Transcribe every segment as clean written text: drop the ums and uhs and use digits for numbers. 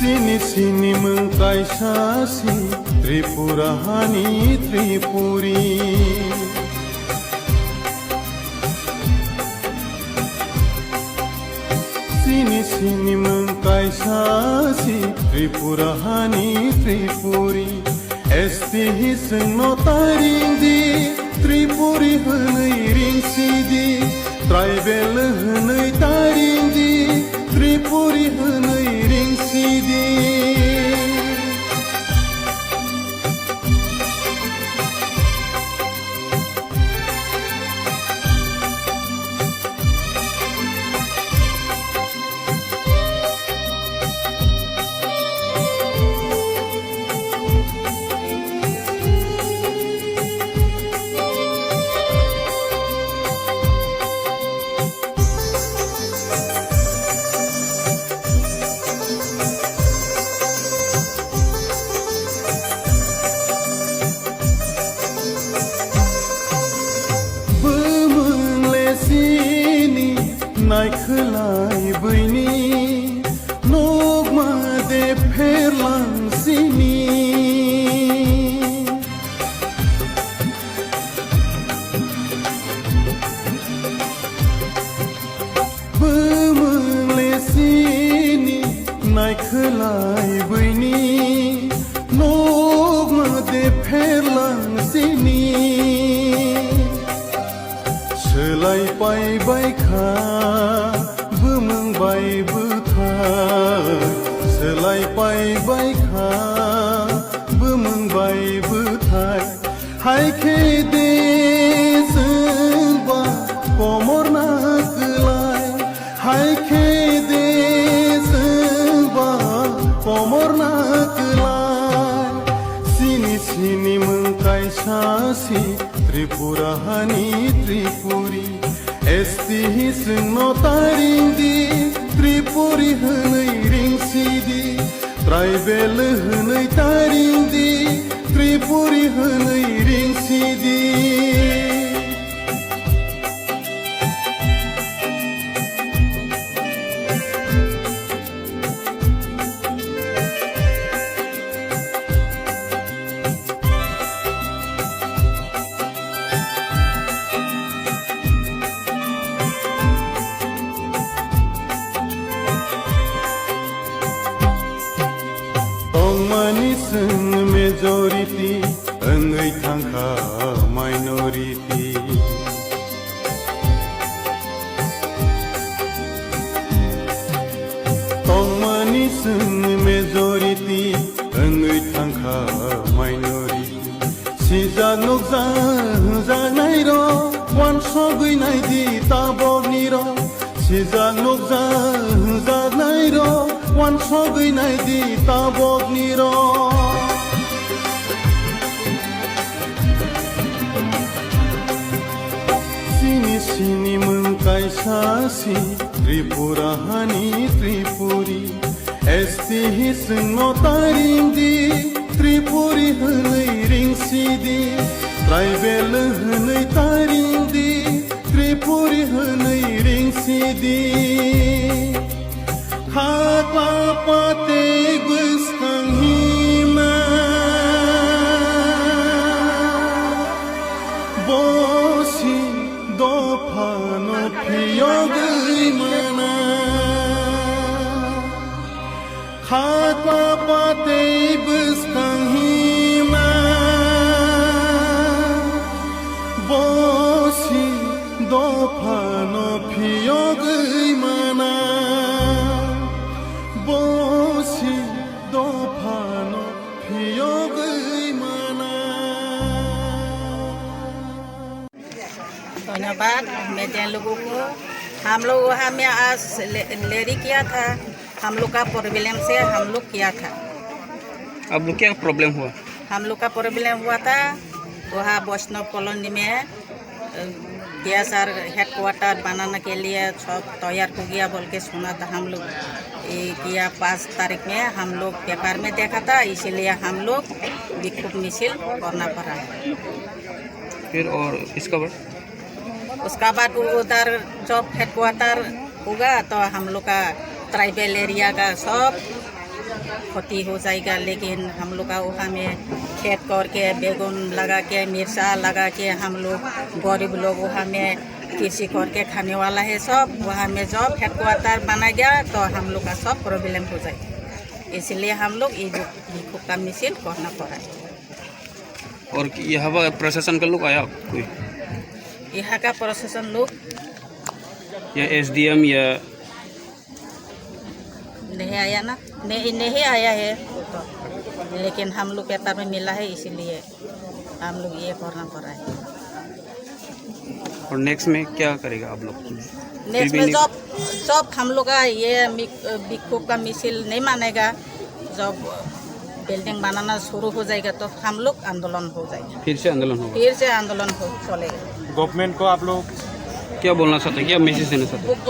Sini sini mengkaisasi Tripurahani Tripuri. Sini sini mengkaisasi Tripurahani Tripuri. Esti hiseng notaring di Tripuri henei ring sidi. Tribal henei taring di Tripuri henei ring sidi. Naikhlai băini Nogma de perlang sini. Bămânle sini Naikhlai băini Nogma de perlang sini. Selai pai bai kha bumung bai butha. Selai pai bai kha bumung bai butha. Hai ke de samba komor na kelai. Hai ke de samba komor na kelai. Sini sini mengkaisasi Tripurahani Tripuri. Esti hiseng notaring di Tripuri henei ring sidi. Tribal henei taring di Tripuri henei ring sidi. Maniseng majority engai thangka minority. Tong maniseng majority engai thangka minority. Sijak nokja janai ro wan sogui nai di tabor niro. Sijak nokja janai ro wan sogui nai di tabok niro. Sini sini mengkaisasi Tripurahani Tripuri. Esti hiseng notaring di Tripuri henei ring sidi. Tribal henei taring di Tripuri henei ring sidi. Hakapate gustang hima Bosi dopano piyogai mana. Hakapate gustang hima Bosi dopano piyogai mana. Bosi dopano piyogai mana. धन्यवाद media लोगों को। हम लोग वहाँ में आज लेरी किया था। हम लोग का प्रॉब्लम से हम लोग किया था। अब लोग क्या प्रॉब्लम हुआ? हम लोग का प्रॉब्लम हुआ था वहाँ वैष्णव कॉलोनी में DSR हेडक्वार्टर बनाने के लिए सब तैयार हो गया बोल के सुना था। हम लोग किया 5 तारीख में हम लोग पेपर में देखा था, इसीलिए हम लोग विक्षोभ मिছিল करना पड़ा। फिर और इसका बाद उसका बाद उधर जब हेडक्वार्टर होगा तो हम लोग का ट्राइबल एरिया का सब क्षति हो जाएगा, लेकिन हम लोग का वहाँ में खेत करके बैगन लगा के मिर्चा लगा के हम लोग गरीब लोग वहाँ में कृषि करके खाने वाला है सब। वहाँ में जब हेडक्वार्टर बना गया तो हम लोग का सब प्रॉब्लम हो जाएगा, इसलिए हम लोग ये जो भिक्षुक का मिছিল करना पड़ा है। और यहाँ पर प्रशासन का लोग आया कोई? यहाँ का प्रशासन लोग या SDM या नहीं आया ना, नहीं आया है वो तो, लेकिन हम लोग पेपर में मिला है, इसीलिए हम लोग ये करना पड़ा है। और नेक्स्ट में क्या करेगा आप लोग? नेक्स्ट में जब हम लोग का ये भिक्षुक का मिছিল नहीं मानेगा, जब बिल्डिंग बनाना शुरू हो जाएगा तो हम लोग आंदोलन हो जाएगा, फिर से आंदोलन होगा। चलेगा। गवर्नमेंट को आप लोग क्या बोलना चाहते हैं, क्या मैसेज देना चाहते हैं?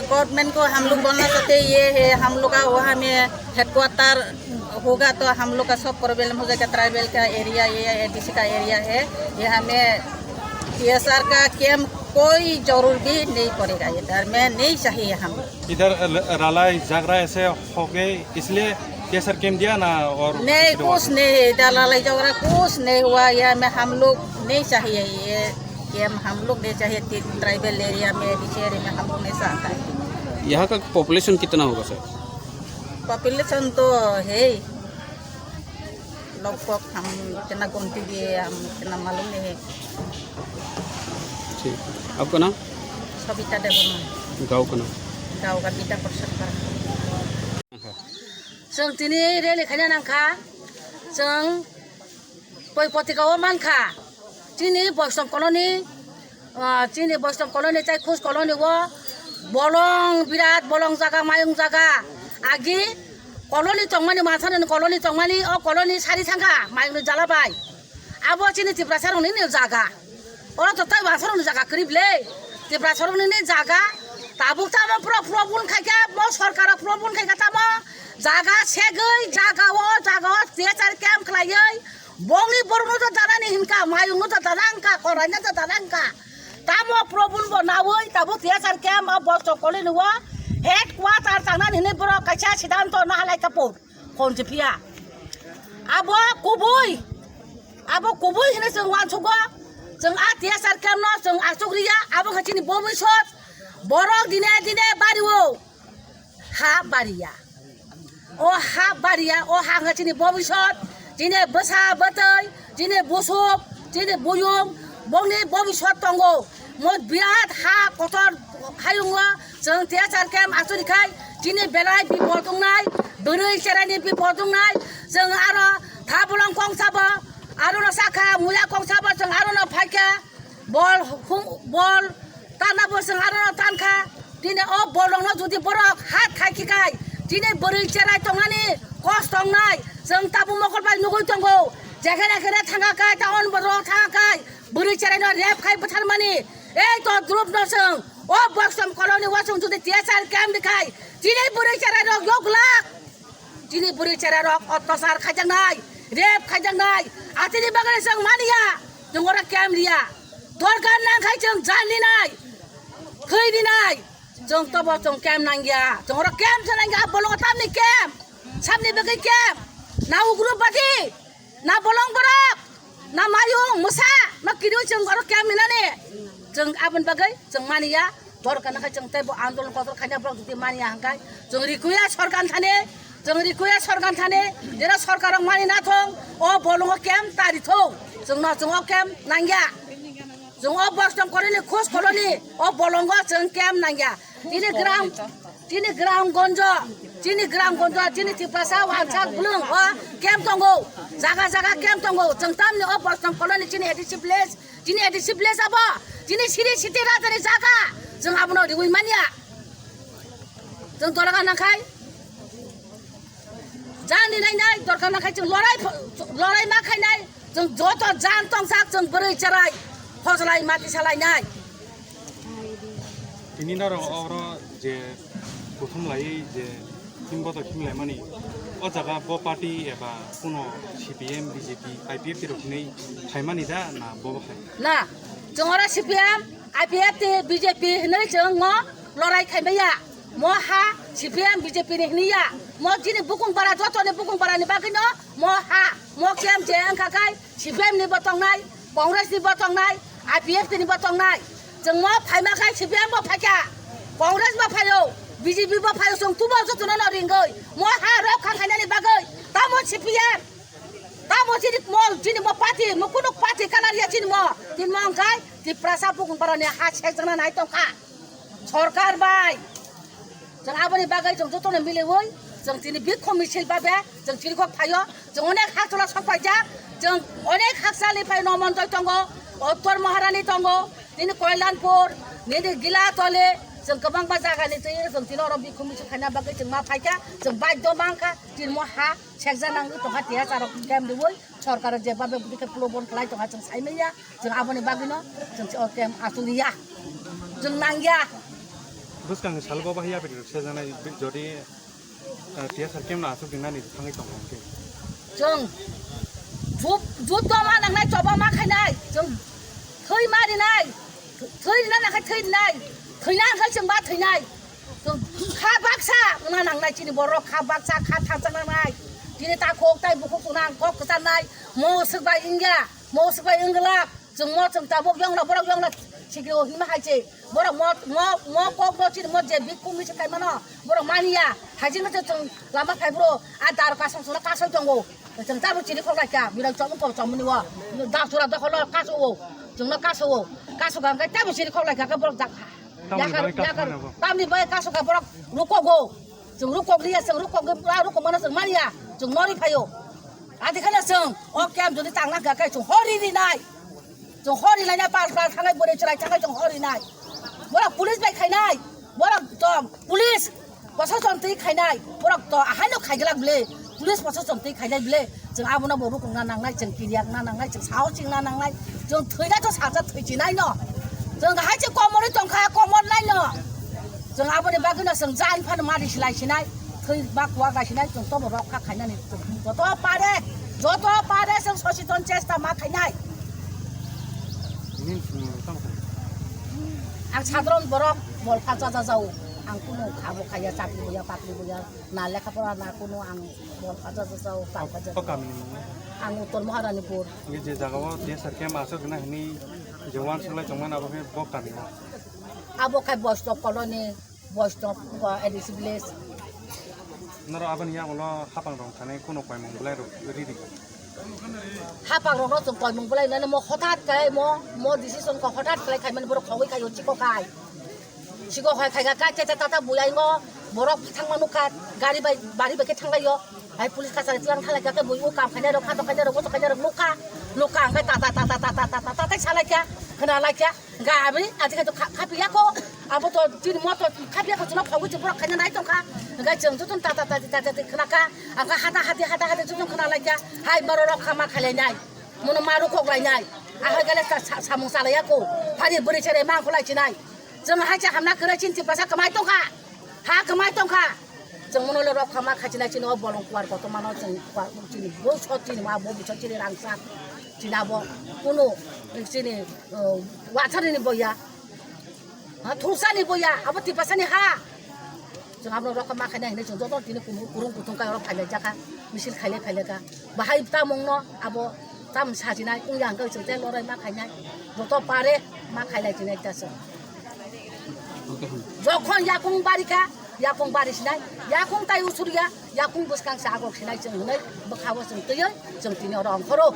गवर्नमेंट को हम लोग बोलना चाहते हैं ये है, हम लोग का वहाँ में हेडक्वार्टर होगा तो हम लोग का सब प्रॉब्लम हो जाएगा। ट्राइबल का एरिया ये ADC का एरिया है, यहाँ में TSR का कैंप कोई जरूर भी नहीं पड़ेगा, इधर में नहीं चाहिए। हम इधर राला झगड़ा ऐसे हो गए इसलिए TSR कैंप दिया ना, और नहीं कुछ नहीं, इधर लड़ाई झगड़ा कुछ नहीं हुआ। यहाँ में हम लोग नहीं चाहिए ये कैंप, हम लोग नहीं चाहिए। ट्राइबल एरिया में ADC एरिया में हम लोग नहीं चाहता है। यहाँ का पॉपुलेशन कितना होगा सर? पॉपुलेशन तो है लगभग, हम इतना गिनती भी हम इतना मालूम नहीं है। ठीक, आपका नाम? सविता देवर्मा, गाँव का नाम? गाँव का बीटा परसेंट पर। जों दिनै रायलायखानो नांखा, जों गय पत्रिकायाव मानखा दिनै बैष्णव कल'नि जाय खुस कल'नियाव बलं बिराद बलं जागा मायं जागा आगि कल'नि दंमानि माथानो कल'नि दंमानि अ कल'नि सारि थांखा मायंनो जालाबाय आबो दिनै तिब्रासारनि जागा अरा तो ताय बासारनि जागा करिबले तिब्रासारनि जागा ताबो तामा प्रॉब्लेम खायगा म सरकारा प्रॉब्लेम खायगा तामा जागा सेगै जागाव TSR कैंप खलायै बंनि बरनो तो दानानि हिनका मायंनो तो दानांका करायना तो दानांका तामो प्रॉब्लेम बनावै ताबो TSR कैंप अब बस्थ कलेनुव हेडक्वार्टर थांनानै हिने बर कायसा सिद्धांत नालाय कापुर खनजिफिया अब कुबै हिने जों वानसुगो जों आ TSR कैंप न जों आसुग्रिया अब खाथिनि भबिष्यत बरक दिने बारिवो हा बारिया ओ हा खाथिनि भबिष्यत दिने बोसा बोतै दिने बुसुब दिने बुयुम बंनि भबिष्यत दंगो मो बिराद हा कटर हायुङो जों TSR कैंप आसुरिखाय दिने बेलाय बिपद दंनाय बोरै सेरानि बिपद दंनाय जों आरो थाबलं कंसाबो आरो साखा मुया कंसाबो जों आरो फायखा बल तानाबो जों आरो तानखा दिने अ बलंनो जुदि बरक हात खायखिखाय दिने बोरै सेराय दंनानि कष्ट दंनाय जों ताबु मकलबाय नुगै दंगौ जेखेने थाङाखै टाउन बर'आव थाङाखै बोरै सेरायनो रेप खाय बोथारमानि ए तो द्रुप न जों अ बैष्णव कल'नि वा जों जुदि TSR कैंप दिखाय दिनै बोरै सेरायनो यगलाक दिनै बोरै सेरायनो अत्याचार खायजांनाय रेप खायजांनाय आथिनि बागै जों मानिया जों अरा कैंप लिया दरकार नांखाय जों जानलिनाय खैदिनाय जों तब जों कैंप नांगिया जों अरा कैंप नांगिया बलंग तामनि कैंप सामनि बागै कैंप ना उग्र बादि ना बलं बरक ना मायुं मोसा ना किरु जों अरा कैंप मिनाने जों आबन बागै जों मानिया दरकार नांखाय जों तब आंदोलन कदर खायना ब्लक जुदि मानिया हांखाय जों रिकुया सरकार थाने जेरा सरकार मानिना थं अ बलंग कैंप तारिथौ जों कैंप नांगिया जों अ बैष्णव कल'नि खुस कल'नि अ बलंग जों कैंप नांगिया दिनै ग्रामगन्ज दिनै तिप्रासा वानसाक बुलुं अ कैंप दंगौ जागा कैंप दंगौ जों तामनि अ बैष्णव कल'नि दिनै ADC प्लेस आबो दिनै सिटी राजानि जागा जों आबनो रिवै मानिया जों दरकार नांखाय जानि नायनाय दरकार नांखाय जों लड़ाई मा खायनाय जों जत जान तंसाक जों बोरै चराय फजलाय माति सालायनाय ini naro oro je prothom lai je kimboto kimlai mani o jaga bo party eba kuno CPM BJP IPF roknei thaimani da na bo khai ना जों अरा CPM IPF BJP हनै जों लड़ाई खायबाया म हा CPM BJP ni hnia mo jini bukung bara joto ni bukung bara ni bagino mo ha mo kem je angkakai CPM ni botong nai Congress ni botong nai IPF ni botong nai jeng mo phai ma kai CPM mo phai ka Congress mo phayo BJP mo phayo song tu mo joto no ringgoi mo ha rok khang khanya ni bagai ta mo CPM ta mo jini mo party mo kunuk party kanaria jini mo tin mo angkai di prasa bukung bara ni ha chek jana nai tongka सरकार bye जों आबानि बागै जों जतने मिलेवै जों दिनै बे commission बाबे जों तिरिखौ फायो जों अनेक हाकला सफायजा जों अनेक हाकसालिफाय नमन्जय दङ उत्तर महारानी दङ दिनै कल्याणपुर दिनै गिलातले जों गोबांबा जागानि दै जों दिनै अरबि कमिसन खायना बागै जों मा फायका जों बायद' मांखा दिनै म हा सेकजानांगो दंहा देहा जाराव गेम देवै सरकार जेबाबे बिखे प्लबन खालाय दंहा जों सायमैया जों आबानि बागैनो जों गेम आसुलिया जों नांगिया बुसकांग सालबा बाहिया बेदर सेजानाय जदि टियासार केमना आसु दिनानि थाङै दं जों जुद्ध मा नांनाय जबा मा खायनाय जों थै मारिनाय थैना नाखाय थैनाय थैना ओंखाय जों मा थैनाय जों खा बाक्सा मा नांनाय दिनै बर' खा बाक्सा खा थांजानाय दिनै ताखौ ताय बुखौ सुनां कक जानाय मो सोबाय इंगा मो सोबाय इंगलाक जों म जों दाबो यंला बर' यंला सिगियो हिमा हायसे बर' म कक न दिनै म जे बिखौ मिसे खायमानो बर' मानिया हायजेनो जों लामा फायब्रो आदार कासं सुना कासं दङ जों दाबो दिनै खलायका बिरां जमखौ जमनिवा दासुरा दखल कासौ जोंनो कासौ गांगाय दाबो दिनै खलायका बर' दाखा याकर तामनि बाय कासौ का बर' रुकगौ जों रुकगलिया जों रुकगौ रुक मानो जों मानिया जों नरि फायो आदिखाना जों अ केम जुदि तांना गाखाय जों हरिनि नाय जों हरि लायना पाल थांनाय बोरै चराय थांनाय जों हरि नाय बर' पुलिस बाय खायनाय बर' दम पुलिस प्रशासन तै खायनाय बर' द आहायनो खायगला बले पुलिस प्रशासन तै खायनाय बले जों आबोना बर' कुंना नांनाय जों किरियाक ना नांनाय जों साव चिंना नांनाय जों थैनाथ' साजा थैजिनाय न जों हायसे कमरै दंखा कमर नाय न जों आबोनि बागैनो जों जान फान मारिस लायसिनाय थै बाकुवा गायसिनाय जों तो बर' खा खायनानै जत पारे जों सचेतन चेष्टा मा खायनाय आं साधारन बर' बलफा जाजा जाव आं कुनु खाबो खाया चाकरि बोया नालेखाफोरा ना कुनु आं बलफा जाजा जाव बालफा जाजा आं उत्तर महारानीपुर जे जागाव टियासार केम आसु दिना हनि जवान सुलाय जमान आबो बे बकानि abo kai bostop colony bostop edisi village नर आबन या उलो हापां रं थाने कोनो पाय मंगलाय रिदि hapang ro जों कय मंगलाय न म हठात kai mo decision ko हठात kai kai man बर खवै kai चिको kai चिको kai kai चे ता बुयाइ ngo borok thang manuka gari bari bake thanglayo ai pulis kasar tiang thalai ka buyu kam khane ro khato khane ro bo khane ro luka kai ta tai salai ka khana lai ka gabi ati ka to khapia ko abo to tin mo to khapia ko chuna phawui je borok khane nai to ka ga jeng tutun ta khana ka anga hata tutun khana lai ka hai baro ro khama khale nai mono maru kok lai nai a ha gale samung salai ko phari buri chere mang ko lai chinai जों हायचा हामना करे चिन्ति पासा कमाय तंखा हा कमाय तंखा जों मनले रक खामा खाचिना चिनो बलं कुवार गत मानो जों चिनि बो सचिनि मा बो बिचचिनि रांसा चिनाबो कुनु चिनि वाथारिनि बया हा थुसानि बया अब ति पासानि हा जों हाम्रो रक खामा खाइना हिने जों जत दिने कुनु कुरुं कुथुंका र फाइले जाका मिसिल खाइले का बाहाय ता मंगनो अब ताम साजिनाय उयां गै जों ते लराय मा खाइनाय जत पारे मा खाइलाय दिने तासो जखन याकुं बारिका याकुं बारिसिनाय याकुं ताय उसुरिया याकुं बुसकां सागक सिनाय जों नै बखावो जों तैयो जों दिनै रंखरो